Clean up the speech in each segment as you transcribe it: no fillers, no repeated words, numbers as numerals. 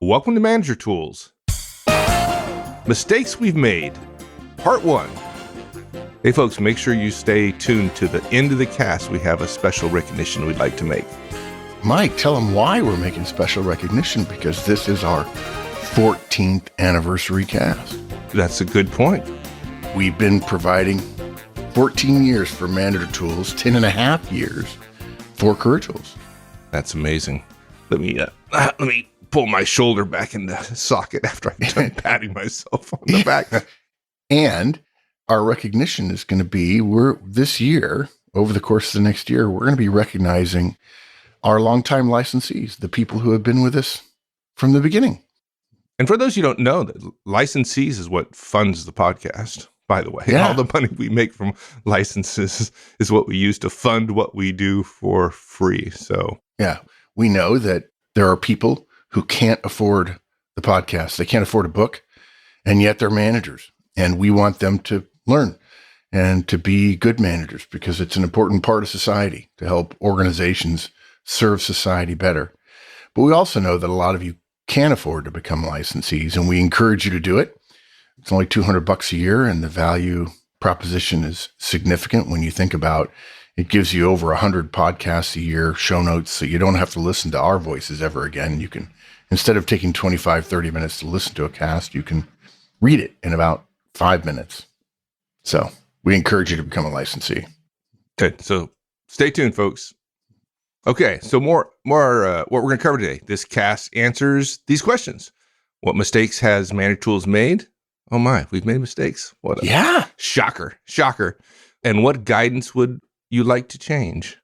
Welcome to Manager Tools. Mistakes we've made, part 1. Hey folks, make sure you stay tuned to the end of the cast. We have a special recognition we'd like to make. Mike, tell them why we're making special recognition, because this is our 14th anniversary cast. That's a good point. We've been providing 14 years for Manager Tools, 10 and a half years for Career Tools. That's amazing. Let me pull my shoulder back in the socket after I'm done patting myself on the back. And our recognition is going to be, this year, over the course of the next year, we're going to be recognizing our longtime licensees, the people who have been with us from the beginning. And for those you don't know, that licensees is what funds the podcast, by the way. Yeah. All the money we make from licenses is what we use to fund what we do for free. So yeah, we know that there are people who can't afford the podcast. They can't afford a book, and yet they're managers. And we want them to learn and to be good managers, because it's an important part of society to help organizations serve society better. But we also know that a lot of you can't afford to become licensees, and we encourage you to do it. It's only $200 a year, and the value proposition is significant when you think about it. Gives you over 100 podcasts a year, show notes, so you don't have to listen to our voices ever again. You can, instead of taking 25, 30 minutes to listen to a cast, you can read it in about 5 minutes. So we encourage you to become a licensee. okay, so stay tuned, folks. Okay, so more what we're going to cover today. This cast answers these questions. What mistakes has Manager Tools made? Oh my, we've made mistakes. What a shocker. And what guidance would you like to change?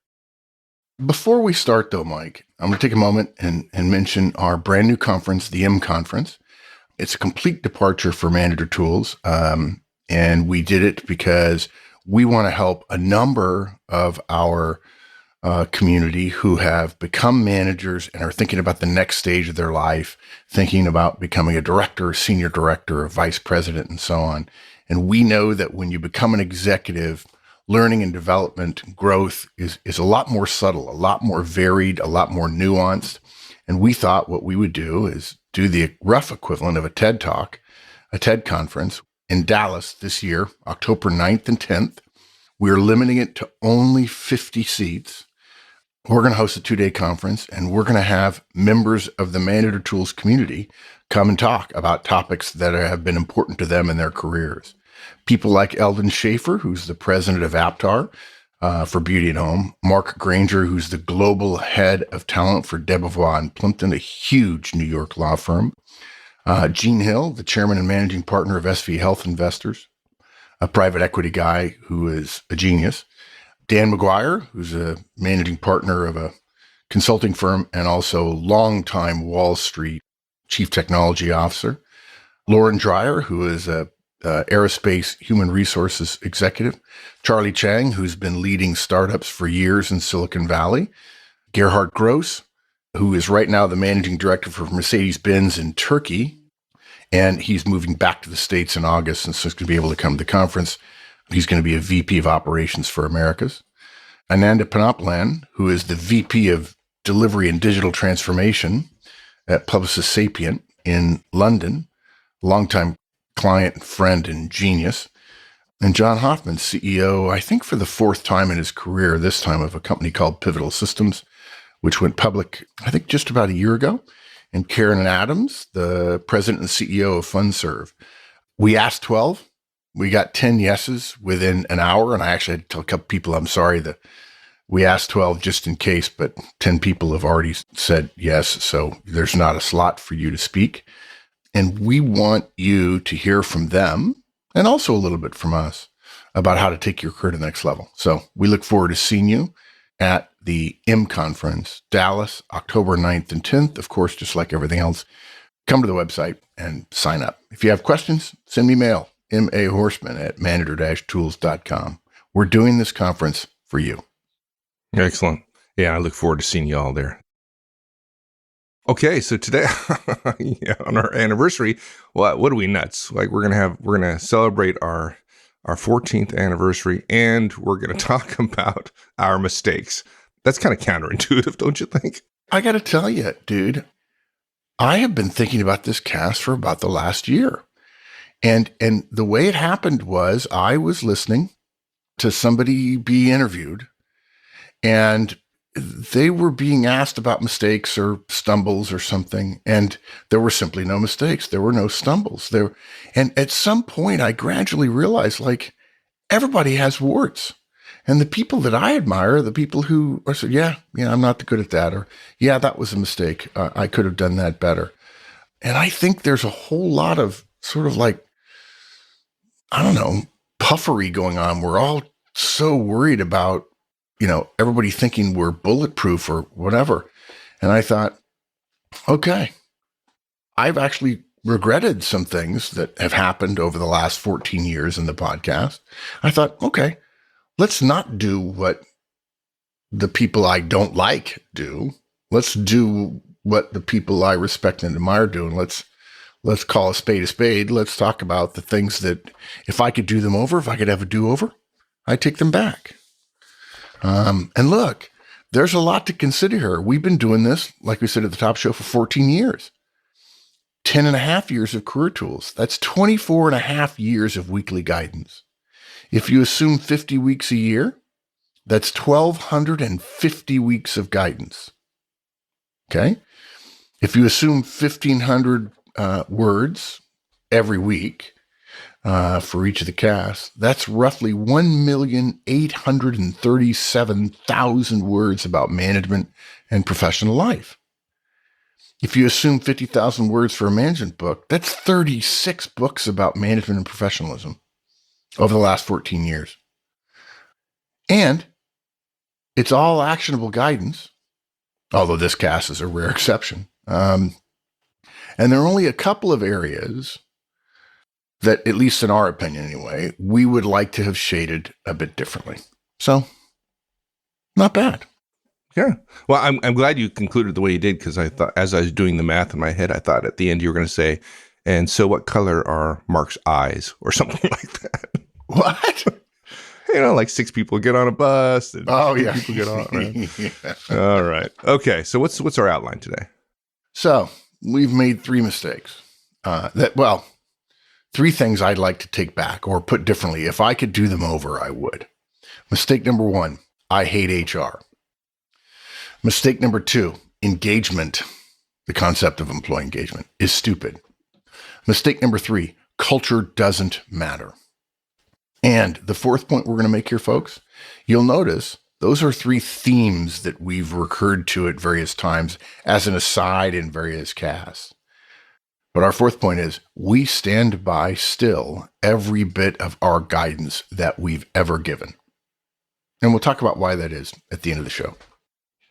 Before we start though, Mike, I'm going to take a moment and mention our brand new conference, the M Conference. It's a complete departure for Manager Tools. And we did it because we want to help a number of our community who have become managers and are thinking about the next stage of their life, thinking about becoming a director, senior director, a vice president, and so on. And we know that when you become an executive, learning and development growth is a lot more subtle, a lot more varied, a lot more nuanced. And we thought what we would do is do the rough equivalent of a TED Talk, a TED conference in Dallas this year, October 9th and 10th. We're limiting it to only 50 seats. We're going to host a 2-day conference, and we're going to have members of the Manager Tools community come and talk about topics that have been important to them in their careers. People like Eldon Schaefer, who's the president of Aptar for Beauty and Home, Mark Granger, who's the global head of talent for Debevoise and Plimpton, a huge New York law firm, Gene Hill, the chairman and managing partner of SV Health Investors, a private equity guy who is a genius, Dan McGuire, who's a managing partner of a consulting firm and also longtime Wall Street chief technology officer, Lauren Dreyer, who is a aerospace human resources executive, Charlie Chang, who's been leading startups for years in Silicon Valley, Gerhard Gross, who is right now the managing director for Mercedes-Benz in Turkey, and he's moving back to the States in August, and so he's going to be able to come to the conference. He's going to be a VP of Operations for Americas. Ananda Panopalan, who is the VP of Delivery and Digital Transformation at Publicis Sapient in London, longtime client, friend, and genius. And John Hoffman, CEO, I think for the 4th time in his career, this time of a company called Pivotal Systems, which went public, I think, just about a year ago. And Karen Adams, the president and CEO of FundServe. We asked 12. We got 10 yeses within an hour. And I actually had to tell a couple people, I'm sorry that we asked 12 just in case, but 10 people have already said yes. So there's not a slot for you to speak. And we want you to hear from them and also a little bit from us about how to take your career to the next level. So we look forward to seeing you at the M Conference, Dallas, October 9th and 10th. Of course, just like everything else, come to the website and sign up. If you have questions, send me mail, mahorseman@manager-tools.com. We're doing this conference for you. Excellent. Yeah, I look forward to seeing you all there. Okay, so today on our anniversary, what are we nuts? Like we're gonna celebrate our 14th anniversary, and we're gonna talk about our mistakes. That's kind of counterintuitive, don't you think? I got to tell you, dude, I have been thinking about this cast for about the last year. And the way it happened was I was listening to somebody be interviewed, and they were being asked about mistakes or stumbles or something, and there were simply no mistakes. There were no stumbles there. And at some point I gradually realized, like, everybody has warts. And the people that I admire are the people who are, so, yeah, I'm not good at that. Or, yeah, that was a mistake. I could have done that better. And I think there's a whole lot of sort of like, I don't know, puffery going on. We're all so worried about, everybody thinking we're bulletproof or whatever. And I thought, okay, I've actually regretted some things that have happened over the last 14 years in the podcast. I thought, okay, let's not do what the people I don't like do. Let's do what the people I respect and admire do. And let's call a spade a spade. Let's talk about the things that if I could do them over, if I could have a do-over, I'd take them back. And look, there's a lot to consider here. We've been doing this, like we said at the top show, for 14 years. 10 and a half years of Career Tools. That's 24 and a half years of weekly guidance. If you assume 50 weeks a year, that's 1,250 weeks of guidance. Okay? If you assume 1,500 words every week for each of the casts, that's roughly 1,837,000 words about management and professional life. If you assume 50,000 words for a management book, that's 36 books about management and professionalism over the last 14 years. And it's all actionable guidance, although this cast is a rare exception. And there are only a couple of areas that, at least in our opinion anyway, we would like to have shaded a bit differently. So, not bad. Yeah. Well, I'm glad you concluded the way you did, because I thought, as I was doing the math in my head, I thought at the end you were going to say, and so what color are Mark's eyes or something like that. What? Like 6 people get on a bus. And people get on. Right? Yeah. All right. Okay. So what's our outline today? So we've made 3 mistakes. 3 things I'd like to take back, or put differently. If I could do them over, I would. Mistake number 1, I hate HR. Mistake number 2, engagement, the concept of employee engagement, is stupid. Mistake number 3, culture doesn't matter. And the 4th point we're going to make here, folks, you'll notice those are 3 themes that we've recurred to at various times as an aside in various casts. But our 4th point is we stand by still every bit of our guidance that we've ever given. And we'll talk about why that is at the end of the show.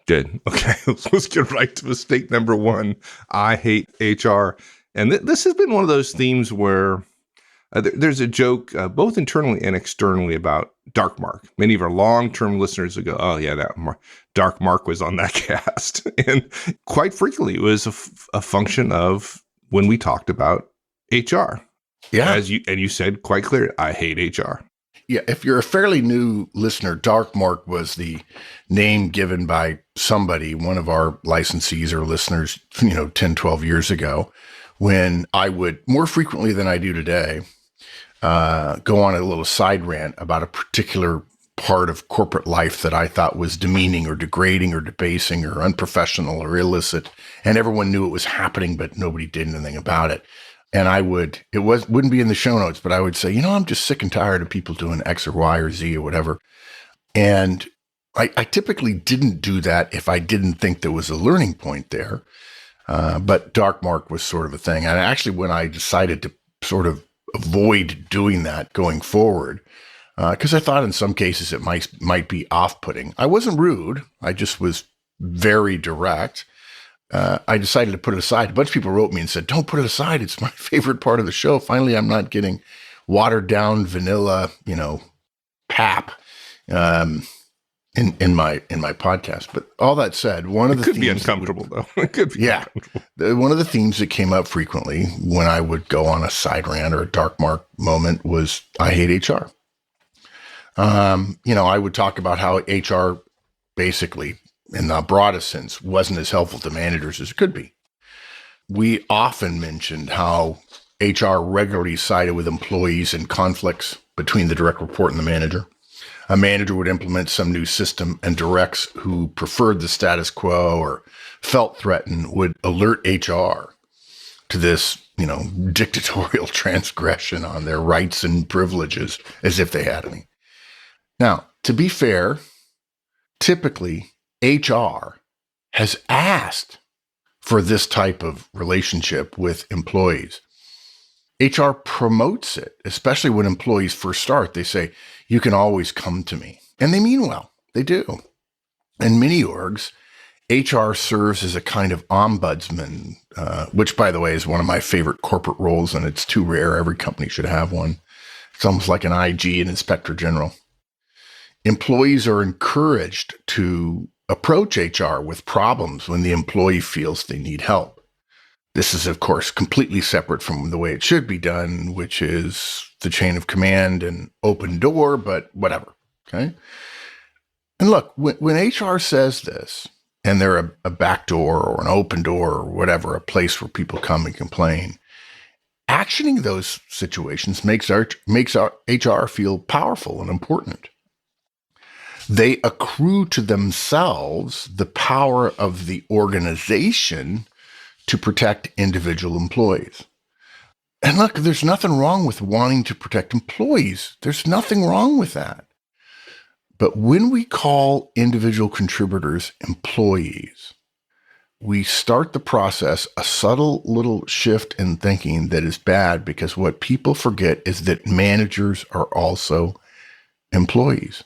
Good. Okay. Let's get right to mistake number 1. I hate HR. And this has been one of those themes where there's a joke, both internally and externally, about Dark Mark. Many of our long-term listeners will go, oh, yeah, that Dark Mark was on that cast. And quite frequently, it was a function of when we talked about HR. Yeah. You said quite clear, I hate HR. Yeah, if you're a fairly new listener, Dark Mark was the name given by somebody, one of our licensees or listeners, 10, 12 years ago, when I would, more frequently than I do today, go on a little side rant about a particular part of corporate life that I thought was demeaning or degrading or debasing or unprofessional or illicit. And everyone knew it was happening, but nobody did anything about it. And wouldn't be in the show notes, but I would say, I'm just sick and tired of people doing X or Y or Z or whatever. And I typically didn't do that if I didn't think there was a learning point there. But Dark Mark was sort of a thing. And actually, when I decided to sort of avoid doing that going forward, because I thought in some cases it might be off-putting. I wasn't rude. I just was very direct. I decided to put it aside. A bunch of people wrote me and said, don't put it aside. It's my favorite part of the show. Finally, I'm not getting watered down vanilla, pap in my podcast. But all that said, one of the themes could be uncomfortable though. It could be uncomfortable. One of the themes that came up frequently when I would go on a side rant or a Dark Mark moment was I hate HR. I would talk about how HR basically, in the broadest sense, wasn't as helpful to managers as it could be. we often mentioned how HR regularly sided with employees in conflicts between the direct report and the manager. A manager would implement some new system, and directs who preferred the status quo or felt threatened would alert HR to this, dictatorial transgression on their rights and privileges as if they had any. Now, to be fair, typically HR has asked for this type of relationship with employees. HR promotes it, especially when employees first start. They say, you can always come to me. And they mean well. They do. In many orgs, HR serves as a kind of ombudsman, which, by the way, is one of my favorite corporate roles, and it's too rare. Every company should have one. It's almost like an IG, an inspector general. Employees are encouraged to approach HR with problems when the employee feels they need help. This is, of course, completely separate from the way it should be done, which is the chain of command and open door, but whatever, okay? And look, when HR says this, and they're a back door or an open door or whatever, a place where people come and complain, actioning those situations makes our HR feel powerful and important. They accrue to themselves the power of the organization to protect individual employees. And look, there's nothing wrong with wanting to protect employees. There's nothing wrong with that. But when we call individual contributors employees, we start the process, a subtle little shift in thinking that is bad, because what people forget is that managers are also employees.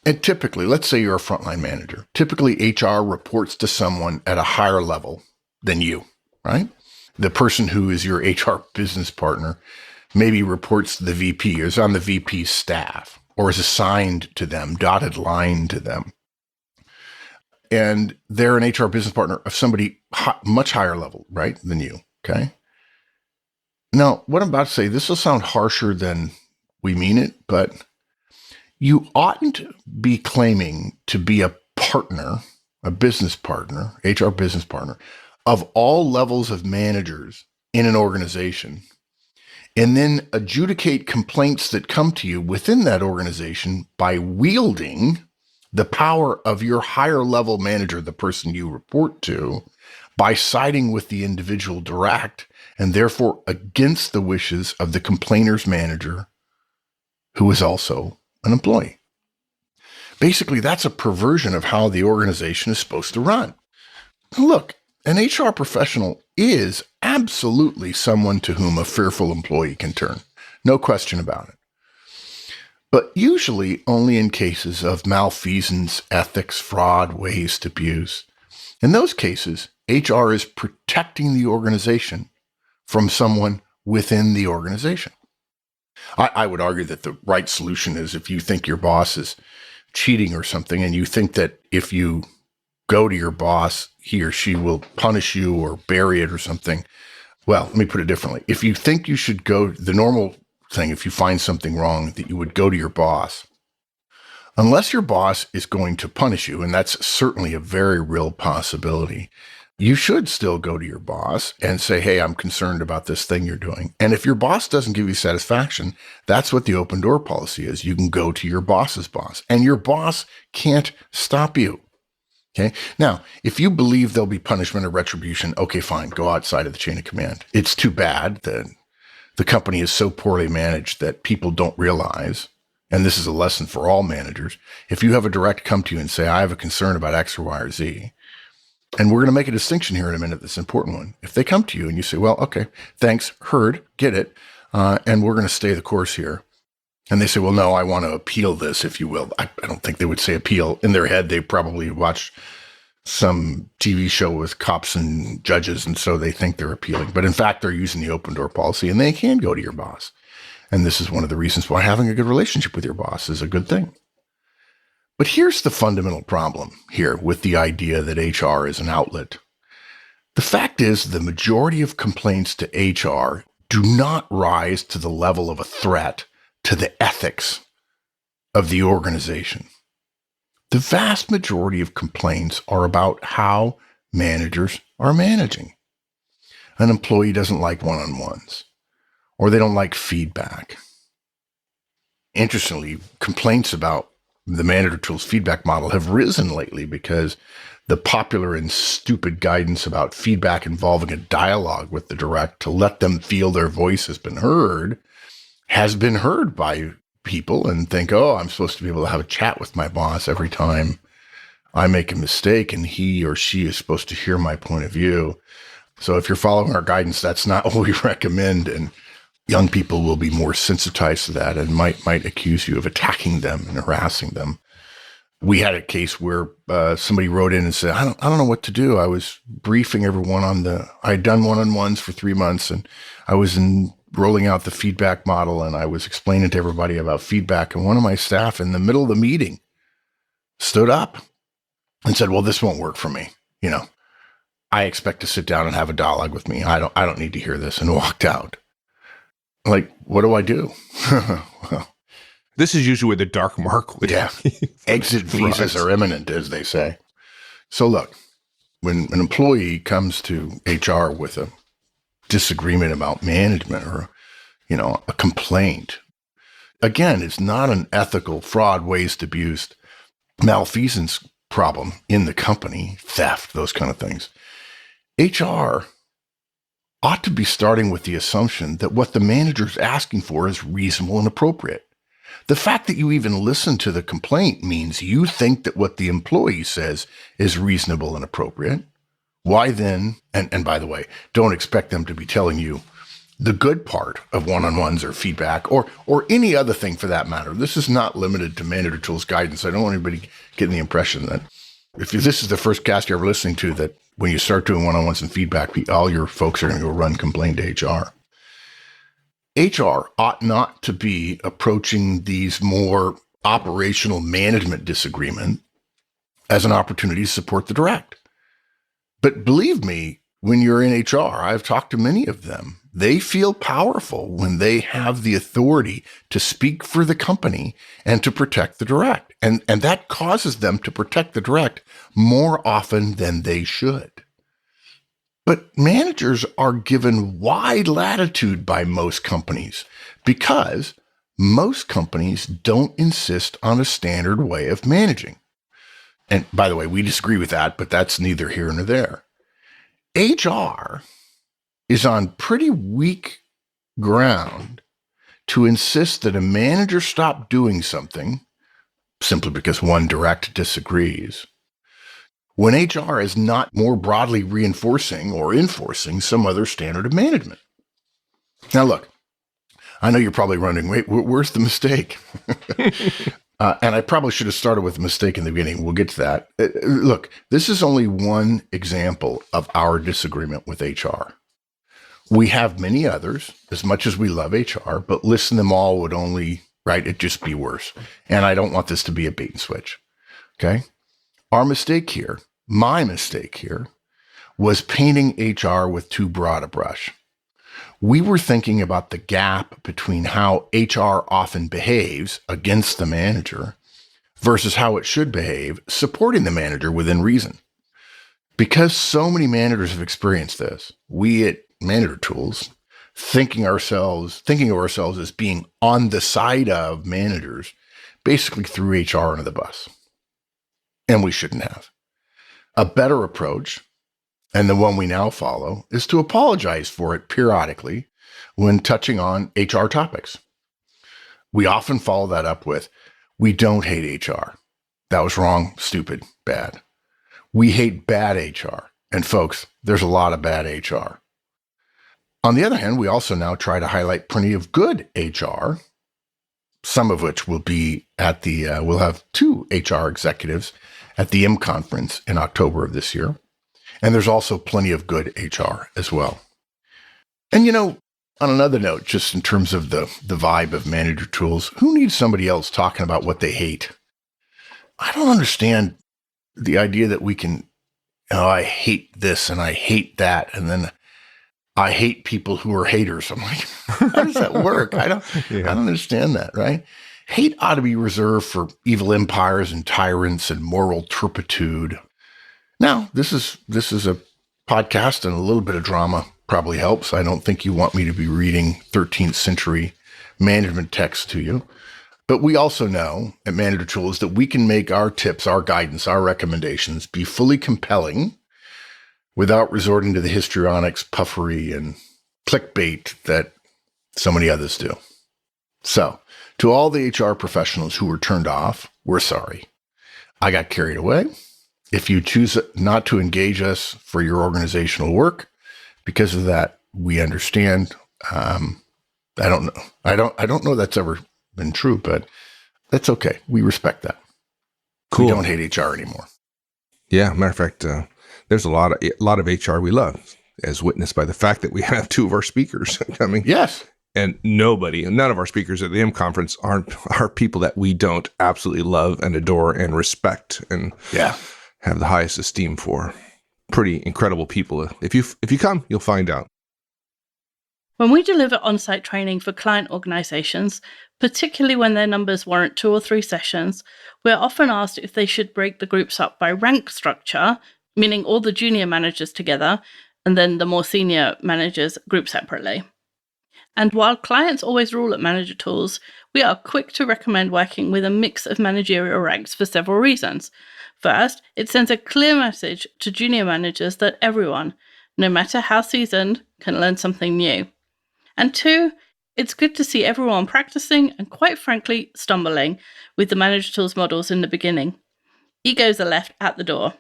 And typically, let's say you're a frontline manager. Typically, HR reports to someone at a higher level than you, right? The person who is your HR business partner maybe reports to the VP, or is on the VP's staff, or is assigned to them, dotted line to them. And they're an HR business partner of somebody much higher level, right, than you, okay? Now, what I'm about to say, this will sound harsher than we mean it, but you oughtn't be claiming to be a partner, a business partner, HR business partner, of all levels of managers in an organization, and then adjudicate complaints that come to you within that organization by wielding the power of your higher level manager, the person you report to, by siding with the individual direct, and therefore against the wishes of the complainer's manager, who is also an employee. Basically, that's a perversion of how the organization is supposed to run. Look, an HR professional is absolutely someone to whom a fearful employee can turn. No question about it. But usually only in cases of malfeasance, ethics, fraud, waste, abuse. In those cases, HR is protecting the organization from someone within the organization. I would argue that the right solution is, if you think your boss is cheating or something, and you think that if you go to your boss, he or she will punish you or bury it or something. Well, let me put it differently. If you think you should go, the normal thing, if you find something wrong, that you would go to your boss, unless your boss is going to punish you, and that's certainly a very real possibility, you should still go to your boss and say, hey, I'm concerned about this thing you're doing. And if your boss doesn't give you satisfaction, that's what the open door policy is. You can go to your boss's boss, and your boss can't stop you. Okay. Now, if you believe there'll be punishment or retribution, okay, fine, go outside of the chain of command. It's too bad that the company is so poorly managed that people don't realize, and this is a lesson for all managers, if you have a direct come to you and say, I have a concern about X or Y or Z, and we're going to make a distinction here in a minute, that's an important one. If they come to you and you say, well, okay, thanks, heard, get it, and we're going to stay the course here. And they say, well, no, I want to appeal this, if you will. I don't think they would say appeal. In their head, they probably watched some TV show with cops and judges, and so they think they're appealing. But in fact, they're using the open door policy, and they can go to your boss. And this is one of the reasons why having a good relationship with your boss is a good thing. But here's the fundamental problem here with the idea that HR is an outlet. The fact is, the majority of complaints to HR do not rise to the level of a threat to the ethics of the organization. The vast majority of complaints are about how managers are managing. an employee doesn't like one-on-ones or they don't like feedback. Interestingly, complaints about the Manager Tools feedback model have risen lately because the popular and stupid guidance about feedback involving a dialogue with the direct to let them feel their voice has been heard by people and think, oh, I'm supposed to be able to have a chat with my boss every time I make a mistake and he or she is supposed to hear my point of view. So if you're following our guidance, that's not what we recommend. And young people will be more sensitized to that and might accuse you of attacking them and harassing them. We had a case where somebody wrote in and said, I don't know what to do. I was briefing everyone I'd done one-on-ones for 3 months and I was rolling out the feedback model and I was explaining to everybody about feedback. And one of my staff in the middle of the meeting stood up and said, well, this won't work for me. I expect to sit down and have a dialogue with me. I don't need to hear this, and walked out. Like, what do I do? Well, This is usually where the dark mark would exit visas are imminent, as they say. So look, when an employee comes to HR with a disagreement about management or, a complaint, again, it's not an ethical fraud, waste, abuse, malfeasance problem in the company, theft, those kind of things. HR ought to be starting with the assumption that what the manager is asking for is reasonable and appropriate. The fact that you even listen to the complaint means you think that what the employee says is reasonable and appropriate. Why then, and by the way, don't expect them to be telling you the good part of one-on-ones or feedback or any other thing for that matter. This is not limited to Manager Tools guidance. I don't want anybody getting the impression that if this is the first cast you're ever listening to, that when you start doing one-on-ones and feedback, all your folks are going to go run complain to HR. HR ought not to be approaching these more operational management disagreement as an opportunity to support the direct. But believe me, when you're in HR, I've talked to many of them. They feel powerful when they have the authority to speak for the company and to protect the direct. And that causes them to protect the direct more often than they should. But managers are given wide latitude by most companies because most companies don't insist on a standard way of managing. And by the way, we disagree with that, but that's neither here nor there. HR is on pretty weak ground to insist that a manager stop doing something simply because one direct disagrees, when HR is not more broadly reinforcing or enforcing some other standard of management. Now, look, I know you're probably wondering, wait, where's the mistake? And I probably should have started with a mistake in the beginning. We'll get to that. Look, this is only one example of our disagreement with HR. We have many others, as much as we love HR, but listing them all would only, it'd just be worse. And I don't want this to be a bait and switch. Okay? Our mistake here, my mistake here, was painting HR with too broad a brush. We were thinking about the gap between how HR often behaves against the manager versus how it should behave supporting the manager within reason. Because so many managers have experienced this, we at Manager Tools, thinking of ourselves as being on the side of managers, basically threw HR under the bus. And we shouldn't have. A better approach, and the one we now follow, is to apologize for it periodically when touching on HR topics. We often follow that up with, we don't hate HR. That was wrong, stupid, bad. We hate bad HR. And folks, there's a lot of bad HR. On the other hand, we also now try to highlight plenty of good HR, some of which will be at we'll have 2 HR executives at the M conference in October of this year. And there's also plenty of good HR as well. And on another note, just in terms of the vibe of Manager Tools, who needs somebody else talking about what they hate? I don't understand the idea that we can, I hate this and I hate that, and then I hate people who are haters. I'm like, how does that work? I don't understand that, right? Hate ought to be reserved for evil empires and tyrants and moral turpitude. Now, this is a podcast and a little bit of drama probably helps. I don't think you want me to be reading 13th century management text to you. But we also know at Manager Tools that we can make our tips, our guidance, our recommendations be fully compelling without resorting to the histrionics, puffery, and clickbait that so many others do. So, to all the HR professionals who were turned off, we're sorry. I got carried away. If you choose not to engage us for your organizational work, because of that, we understand. I don't know. I don't know that's ever been true, but that's okay. We respect that. Cool. We don't hate HR anymore. Yeah, matter of fact, there's a lot of HR we love, as witnessed by the fact that we have two of our speakers coming. Yes. And none of our speakers at the M conference are people that we don't absolutely love and adore and respect and have the highest esteem for. Pretty incredible people. If you come, you'll find out. When we deliver on-site training for client organizations, particularly when their numbers warrant 2 or 3 sessions, we're often asked if they should break the groups up by rank structure, meaning all the junior managers together, and then the more senior managers grouped separately. And while clients always rule at Manager Tools, we are quick to recommend working with a mix of managerial ranks for several reasons. First, it sends a clear message to junior managers that everyone, no matter how seasoned, can learn something new. And 2, it's good to see everyone practicing and, quite frankly, stumbling with the Manager Tools models in the beginning. Egos are left at the door.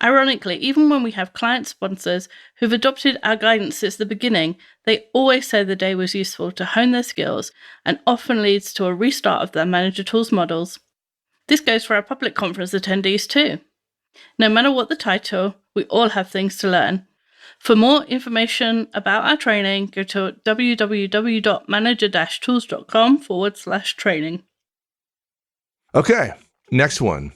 Ironically, even when we have client sponsors who've adopted our guidance since the beginning, they always say the day was useful to hone their skills and often leads to a restart of their Manager Tools models. This goes for our public conference attendees too. No matter what the title, we all have things to learn. For more information about our training, go to www.manager-tools.com/training. Okay, next one.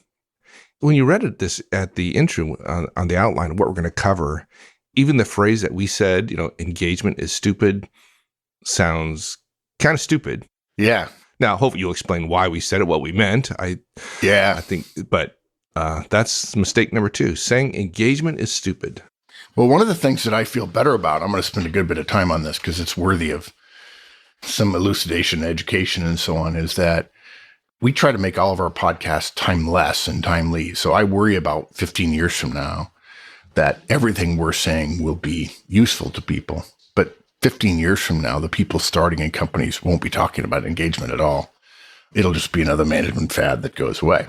When you read this at the intro on the outline of what we're going to cover, even the phrase that we said, engagement is stupid, sounds kind of stupid. Yeah. Now, hopefully you'll explain why we said it, what we meant. I think, but that's mistake number 2, saying engagement is stupid. Well, one of the things that I feel better about, I'm going to spend a good bit of time on this because it's worthy of some elucidation, education, and so on, is that we try to make all of our podcasts timeless and timely. So I worry about 15 years from now that everything we're saying will be useful to people. But 15 years from now, the people starting in companies won't be talking about engagement at all. It'll just be another management fad that goes away.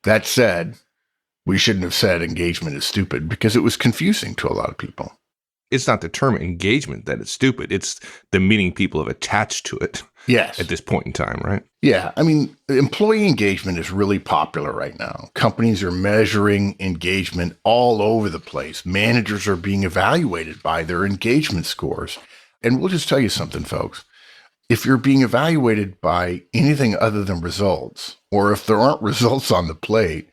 That said, we shouldn't have said engagement is stupid because it was confusing to a lot of people. It's not the term engagement that is stupid. It's the meaning people have attached to it. Yes. At this point in time, right? Yeah. I mean, employee engagement is really popular right now. Companies are measuring engagement all over the place. Managers are being evaluated by their engagement scores. And we'll just tell you something, folks. If you're being evaluated by anything other than results, or if there aren't results on the plate,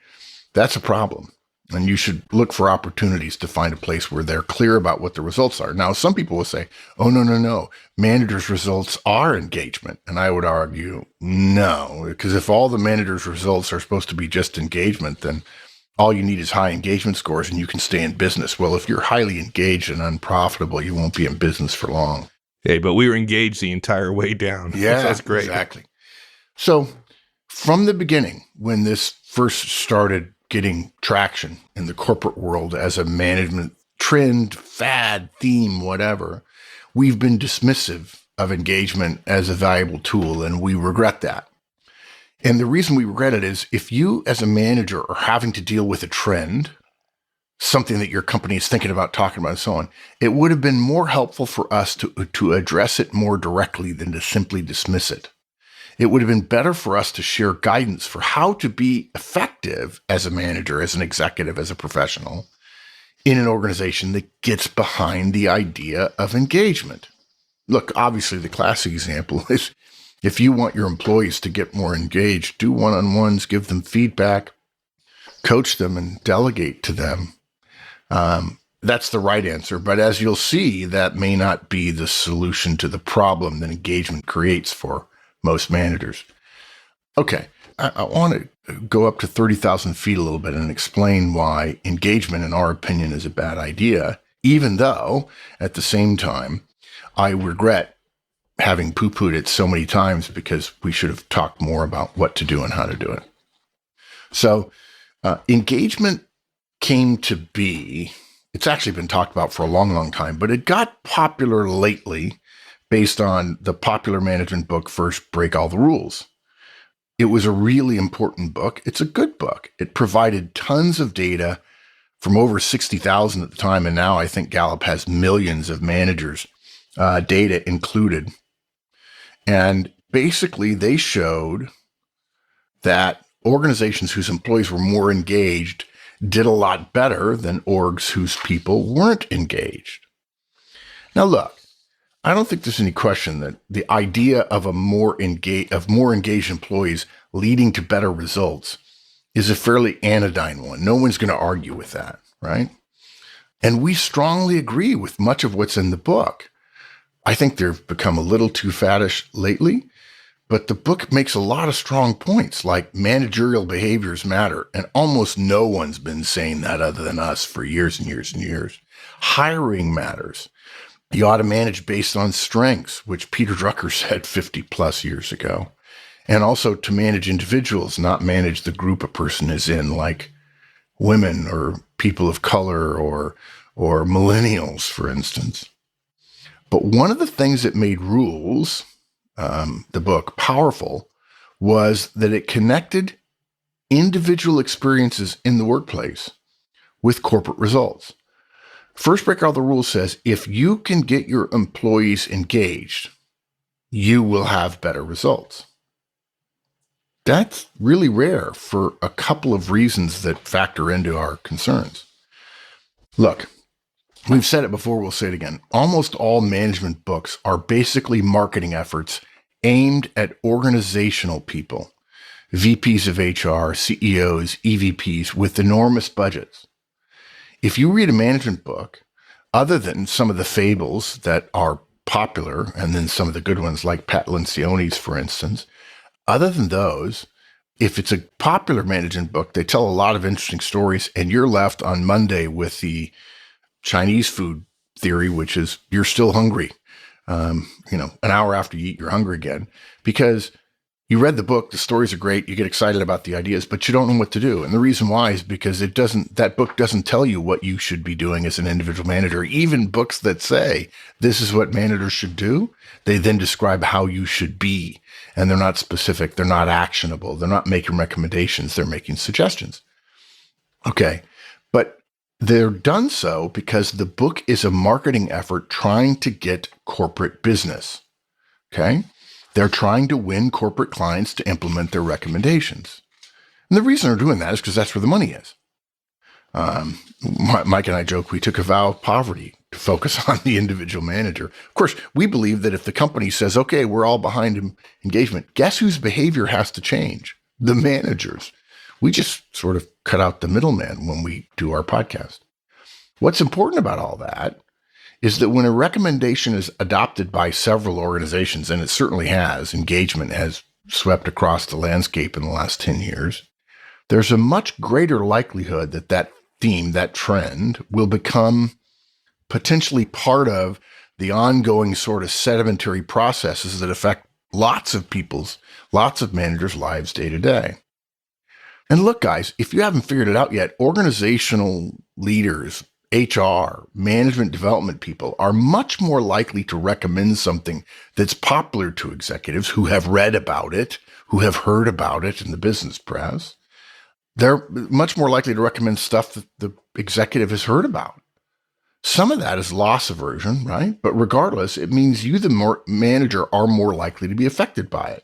that's a problem. And you should look for opportunities to find a place where they're clear about what the results are. Now, some people will say, oh, no. Managers' results are engagement. And I would argue, no, because if all the managers' results are supposed to be just engagement, then all you need is high engagement scores and you can stay in business. Well, if you're highly engaged and unprofitable, you won't be in business for long. Hey, but we were engaged the entire way down. Yeah, that's great. Exactly. So from the beginning, when this first started getting traction in the corporate world as a management trend, fad, theme, whatever, we've been dismissive of engagement as a valuable tool, and we regret that. And the reason we regret it is if you as a manager are having to deal with a trend, something that your company is thinking about, talking about, and so on, it would have been more helpful for us to address it more directly than to simply dismiss it. It would have been better for us to share guidance for how to be effective as a manager, as an executive, as a professional in an organization that gets behind the idea of engagement. Look, obviously the classic example is if you want your employees to get more engaged, do one-on-ones, give them feedback, coach them, and delegate to them. That's the right answer. But as you'll see, that may not be the solution to the problem that engagement creates for most managers. Okay, I want to go up to 30,000 feet a little bit and explain why engagement, in our opinion, is a bad idea even though at the same time, I regret having poo-pooed it so many times because we should have talked more about what to do and how to do it. So engagement came to be, it's actually been talked about for a long, long time, but it got popular lately based on the popular management book, First Break All the Rules. It was a really important book. It's a good book. It provided tons of data from over 60,000 at the time, and now I think Gallup has millions of managers' data included. And basically, they showed that organizations whose employees were more engaged did a lot better than orgs whose people weren't engaged. Now, look, I don't think there's any question that the idea of more engaged employees leading to better results is a fairly anodyne one. No one's going to argue with that, right? And we strongly agree with much of what's in the book. I think they've become a little too faddish lately, but the book makes a lot of strong points, like managerial behaviors matter. And almost no one's been saying that other than us for years and years and years. Hiring matters. You ought to manage based on strengths, which Peter Drucker said 50 plus years ago. And also to manage individuals, not manage the group a person is in, like women or people of color or millennials, for instance. But one of the things that made Rules, the book, powerful was that it connected individual experiences in the workplace with corporate results. First Break All the Rules says, if you can get your employees engaged, you will have better results. That's really rare for a couple of reasons that factor into our concerns. Look, we've said it before, we'll say it again. Almost all management books are basically marketing efforts aimed at organizational people, VPs of HR, CEOs, EVPs with enormous budgets. If you read a management book, other than some of the fables that are popular, and then some of the good ones like Pat Lencioni's, for instance, other than those, if it's a popular management book, they tell a lot of interesting stories, and you're left on Monday with the Chinese food theory, which is you're still hungry. An hour after you eat, you're hungry again because you read the book, the stories are great, you get excited about the ideas, but you don't know what to do. And the reason why is because that book doesn't tell you what you should be doing as an individual manager. Even books that say this is what managers should do, they then describe how you should be. And they're not specific, they're not actionable, they're not making recommendations, they're making suggestions. Okay, but they're done so because the book is a marketing effort trying to get corporate business. Okay? They're trying to win corporate clients to implement their recommendations. And the reason they're doing that is because that's where the money is. Mike and I joke, we took a vow of poverty to focus on the individual manager. Of course, we believe that if the company says, okay, we're all behind engagement, guess whose behavior has to change? The managers. We just sort of cut out the middleman when we do our podcast. What's important about all that is that when a recommendation is adopted by several organizations, and it certainly has, engagement has swept across the landscape in the last 10 years, there's a much greater likelihood that that theme, that trend, will become potentially part of the ongoing sort of sedimentary processes that affect lots of managers' lives day to day. And look, guys, if you haven't figured it out yet, organizational leaders, HR, management development people are much more likely to recommend something that's popular to executives who have read about it, who have heard about it in the business press. They're much more likely to recommend stuff that the executive has heard about. Some of that is loss aversion, right? But regardless, it means you, the manager, are more likely to be affected by it.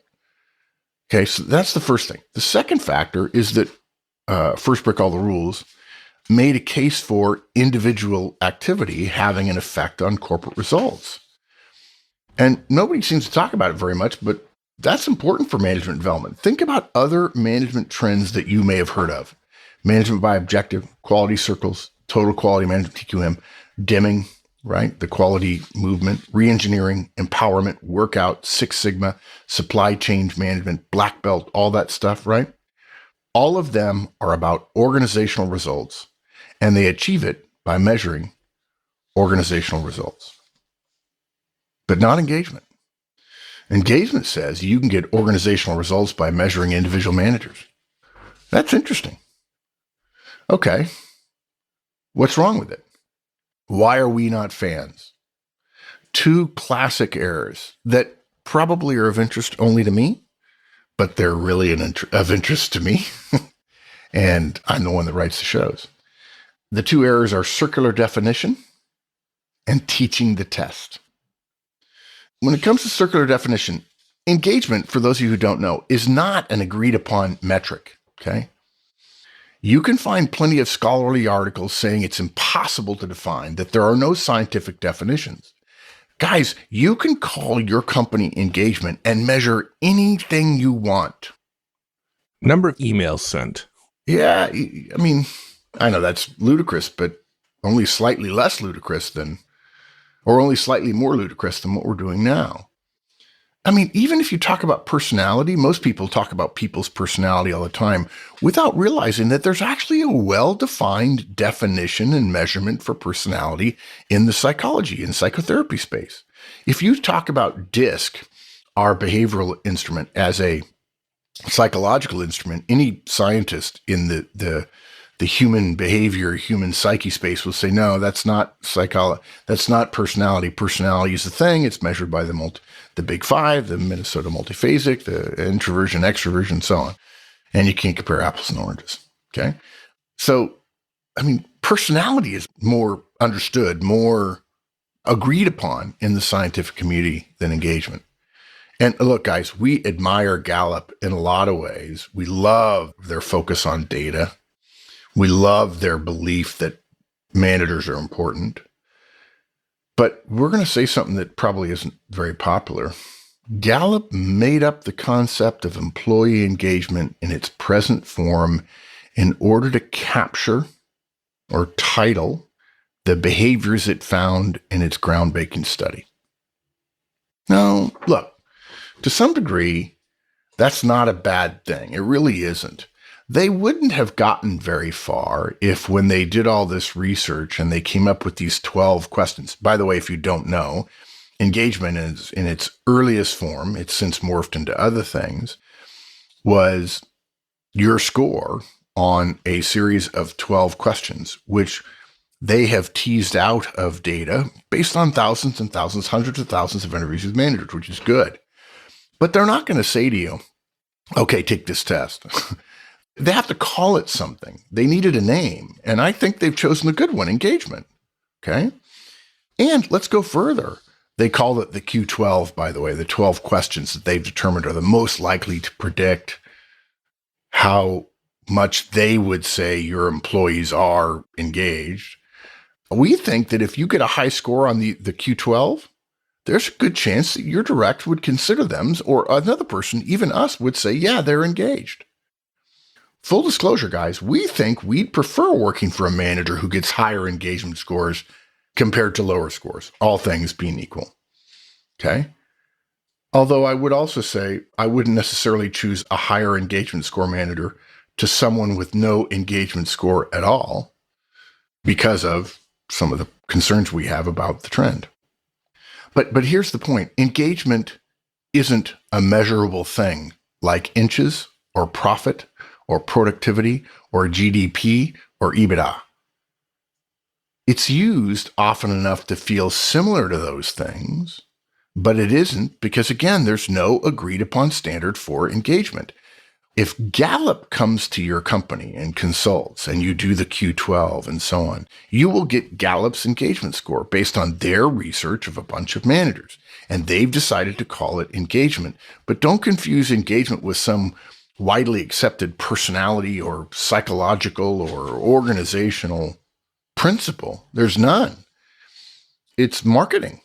Okay, so that's the first thing. The second factor is that First Break All the Rules made a case for individual activity having an effect on corporate results. And nobody seems to talk about it very much, but that's important for management development. Think about other management trends that you may have heard of. Management by objective, quality circles, total quality management, TQM, Deming, right? The quality movement, reengineering, empowerment, workout, Six Sigma, supply chain management, black belt, all that stuff, right? All of them are about organizational results, and they achieve it by measuring organizational results, but not engagement. Engagement says you can get organizational results by measuring individual managers. That's interesting. Okay. What's wrong with it? Why are we not fans? Two classic errors that probably are of interest only to me, but they're really of interest to me. And I'm the one that writes the shows. The two errors are circular definition and teaching the test. When it comes to circular definition, engagement, for those of you who don't know, is not an agreed upon metric, okay? You can find plenty of scholarly articles saying it's impossible to define, that there are no scientific definitions. Guys, you can call your company engagement and measure anything you want. Number of emails sent. Yeah, I mean, I know that's ludicrous, but only slightly less ludicrous than, or only slightly more ludicrous than what we're doing now. I mean, even if you talk about personality, most people talk about people's personality all the time without realizing that there's actually a well-defined definition and measurement for personality in the psychology and psychotherapy space. If you talk about DISC, our behavioral instrument, as a psychological instrument, any scientist in the human behavior, human psyche space will say, no, that's not psychology. That's not personality. Personality is the thing. It's measured by the big five, the Minnesota multiphasic, the introversion, extroversion, so on. And you can't compare apples and oranges. Okay. So, I mean, personality is more understood, more agreed upon in the scientific community than engagement. And look, guys, we admire Gallup in a lot of ways. We love their focus on data. We love their belief that managers are important. But we're going to say something that probably isn't very popular. Gallup made up the concept of employee engagement in its present form in order to capture or title the behaviors it found in its groundbreaking study. Now, look, to some degree, that's not a bad thing. It really isn't. They wouldn't have gotten very far if, when they did all this research and they came up with these 12 questions. By the way, if you don't know, engagement is in its earliest form, it's since morphed into other things, was your score on a series of 12 questions, which they have teased out of data based on thousands and thousands, hundreds of thousands of interviews with managers, which is good. But they're not going to say to you, okay, take this test. They have to call it something. They needed a name. And I think they've chosen a good one, engagement. Okay. And let's go further. They call it the Q12, by the way, the 12 questions that they've determined are the most likely to predict how much they would say your employees are engaged. We think that if you get a high score on the Q12, there's a good chance that your direct would consider them, or another person, even us, would say, yeah, they're engaged. Full disclosure, guys, we think we'd prefer working for a manager who gets higher engagement scores compared to lower scores, all things being equal. Okay? Although I would also say I wouldn't necessarily choose a higher engagement score manager to someone with no engagement score at all because of some of the concerns we have about the trend. But here's the point. Engagement isn't a measurable thing like inches or profit or productivity or GDP or EBITDA. It's used often enough to feel similar to those things, but it isn't because, again, there's no agreed upon standard for engagement. If Gallup comes to your company and consults and you do the Q12 and so on, you will get Gallup's engagement score based on their research of a bunch of managers. And they've decided to call it engagement. But don't confuse engagement with some widely accepted personality or psychological or organizational principle. There's none. It's marketing.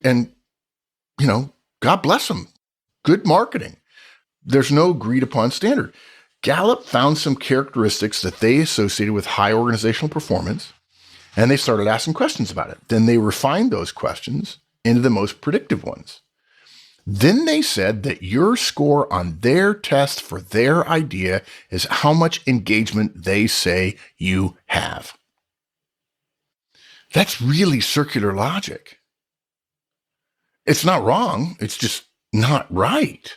And, God bless them. Good marketing. There's no agreed upon standard. Gallup found some characteristics that they associated with high organizational performance, and they started asking questions about it. Then they refined those questions into the most predictive ones. Then they said that your score on their test for their idea is how much engagement they say you have. That's really circular logic. It's not wrong. It's just not right.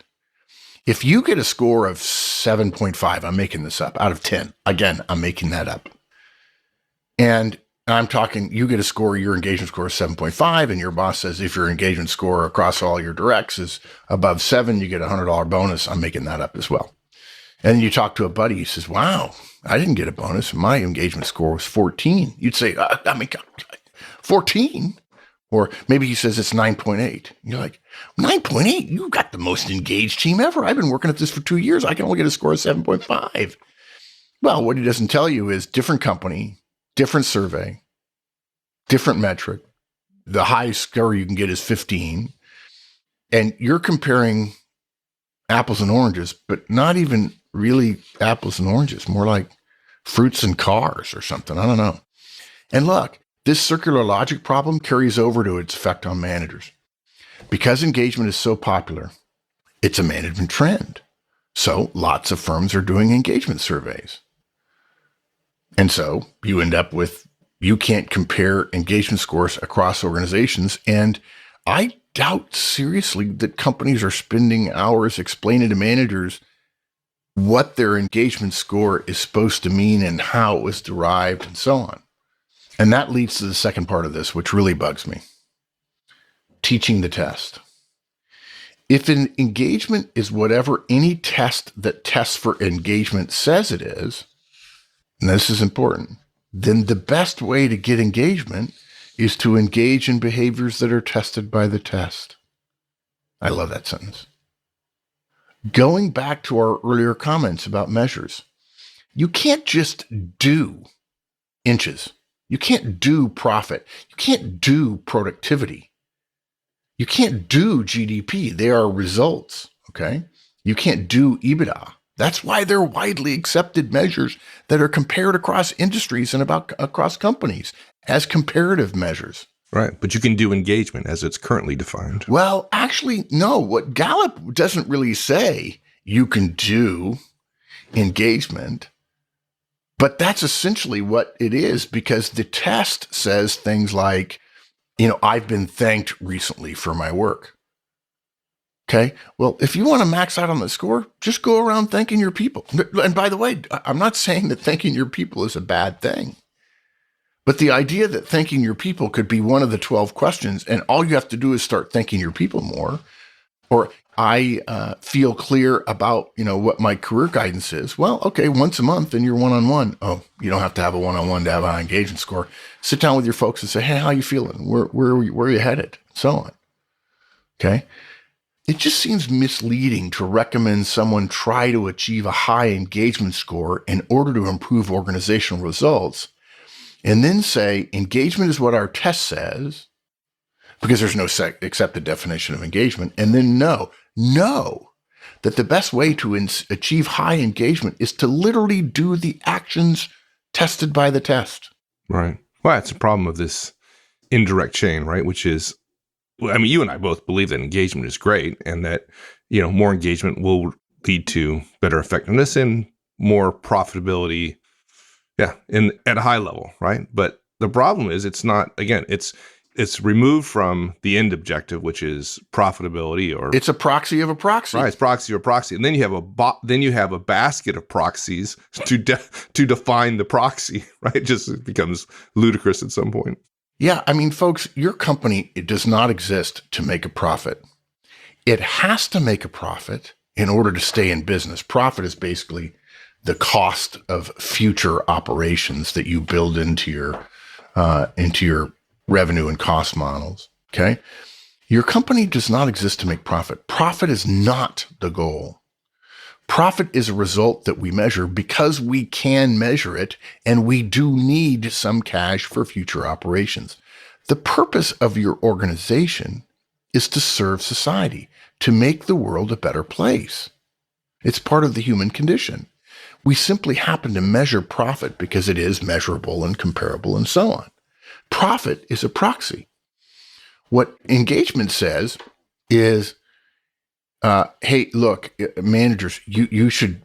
If you get a score of 7.5, I'm making this up, out of 10. Again, I'm making that up. And I'm talking, you get a score, your engagement score is 7.5, and your boss says if your engagement score across all your directs is above 7, you get a $100 bonus. I'm making that up as well. And you talk to a buddy, he says, wow, I didn't get a bonus. My engagement score was 14. You'd say, 14? Or maybe he says it's 9.8. You're like, 9.8? You got the most engaged team ever. I've been working at this for 2 years. I can only get a score of 7.5. Well, what he doesn't tell you is different company, different survey, different metric. The highest score you can get is 15. And you're comparing apples and oranges, but not even really apples and oranges, more like fruits and cars or something. I don't know. And look, this circular logic problem carries over to its effect on managers. Because engagement is so popular, it's a management trend. So lots of firms are doing engagement surveys. And so you end up with, you can't compare engagement scores across organizations. And I doubt seriously that companies are spending hours explaining to managers what their engagement score is supposed to mean and how it was derived and so on. And that leads to the second part of this, which really bugs me. Teaching the test. If an engagement is whatever any test that tests for engagement says it is, and this is important, then the best way to get engagement is to engage in behaviors that are tested by the test. I love that sentence. Going back to our earlier comments about measures, you can't just do inches. You can't do profit. You can't do productivity. You can't do GDP. They are results, okay? You can't do EBITDA. That's why they're widely accepted measures that are compared across industries and across companies as comparative measures. Right. But you can do engagement as it's currently defined. Well, actually, no. What Gallup doesn't really say you can do engagement, but that's essentially what it is, because the test says things like, I've been thanked recently for my work. Okay. Well, if you want to max out on the score, just go around thanking your people. And by the way, I'm not saying that thanking your people is a bad thing, but the idea that thanking your people could be one of the 12 questions and all you have to do is start thanking your people more, or I feel clear about, what my career guidance is. Well, okay, once a month in your one-on-one. Oh, you don't have to have a one-on-one to have a high engagement score. Sit down with your folks and say, hey, how you feeling? Where are you headed? So on. Okay. It just seems misleading to recommend someone try to achieve a high engagement score in order to improve organizational results, and then say engagement is what our test says, because there's no accepted definition of engagement, and then know that the best way to achieve high engagement is to literally do the actions tested by the test. Right. Well, that's a problem of this indirect chain, right? Which is, you and I both believe that engagement is great and that, more engagement will lead to better effectiveness and more profitability. Yeah. At a high level. Right. But the problem is it's not, again, it's removed from the end objective, which is profitability, or it's a proxy of a proxy. Right. It's proxy or proxy. And then you have a basket of proxies to define the proxy, right? It just becomes ludicrous at some point. Yeah. Folks, your company, it does not exist to make a profit. It has to make a profit in order to stay in business. Profit is basically the cost of future operations that you build into your revenue and cost models. Okay. Your company does not exist to make profit. Profit is not the goal. Profit is a result that we measure because we can measure it, and we do need some cash for future operations. The purpose of your organization is to serve society, to make the world a better place. It's part of the human condition. We simply happen to measure profit because it is measurable and comparable and so on. Profit is a proxy. What engagement says is, hey, look, managers, you should,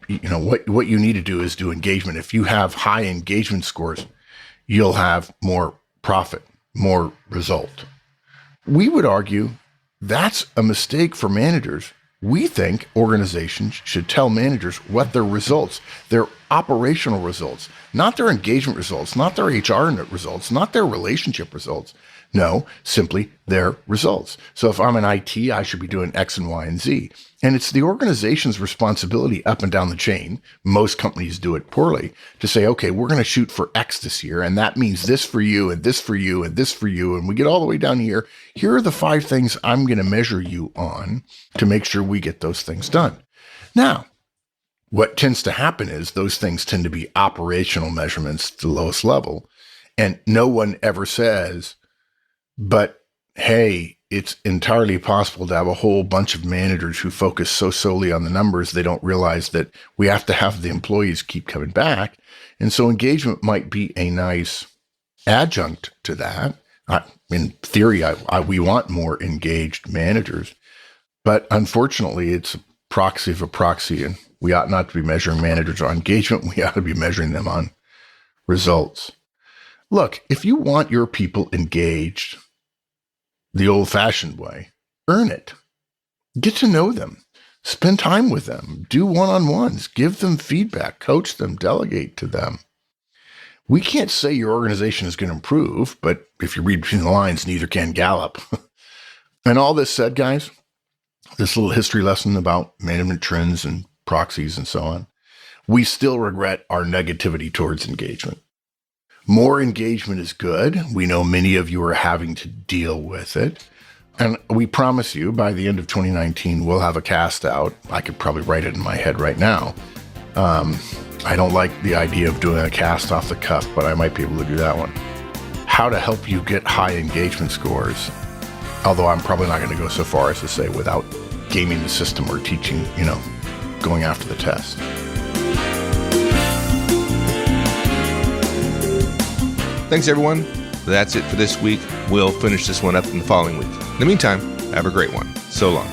what you need to do is do engagement. If you have high engagement scores, you'll have more profit. more result. We would argue that's a mistake for managers. We think organizations should tell managers what their results, their operational results, not their engagement results, not their HR results, not their relationship results. No, simply their results. So if I'm in IT, I should be doing X and Y and Z. And it's the organization's responsibility up and down the chain. Most companies do it poorly to say, okay, we're going to shoot for X this year. And that means this for you and this for you and this for you. And we get all the way down here. Here are the 5 things I'm going to measure you on to make sure we get those things done. Now, what tends to happen is those things tend to be operational measurements to the lowest level. And no one ever says, but hey, it's entirely possible to have a whole bunch of managers who focus so solely on the numbers, they don't realize that we have to have the employees keep coming back. And so engagement might be a nice adjunct to that. In theory, we want more engaged managers, but unfortunately, it's a proxy of a proxy, and we ought not to be measuring managers on engagement. We ought to be measuring them on results. Look, if you want your people engaged the old-fashioned way, earn it. Get to know them. Spend time with them. Do one-on-ones. Give them feedback. Coach them. Delegate to them. We can't say your organization is going to improve, but if you read between the lines, neither can Gallup. And all this said, guys, this little history lesson about management trends and proxies and so on, we still regret our negativity towards engagement. More engagement is good. We know many of you are having to deal with it. And we promise you by the end of 2019, we'll have a cast out. I could probably write it in my head right now. I don't like the idea of doing a cast off the cuff, but I might be able to do that one. How to help you get high engagement scores. Although I'm probably not going to go so far as to say without gaming the system or teaching, going after the test. Thanks, everyone. That's it for this week. We'll finish this one up in the following week. In the meantime, have a great one. So long.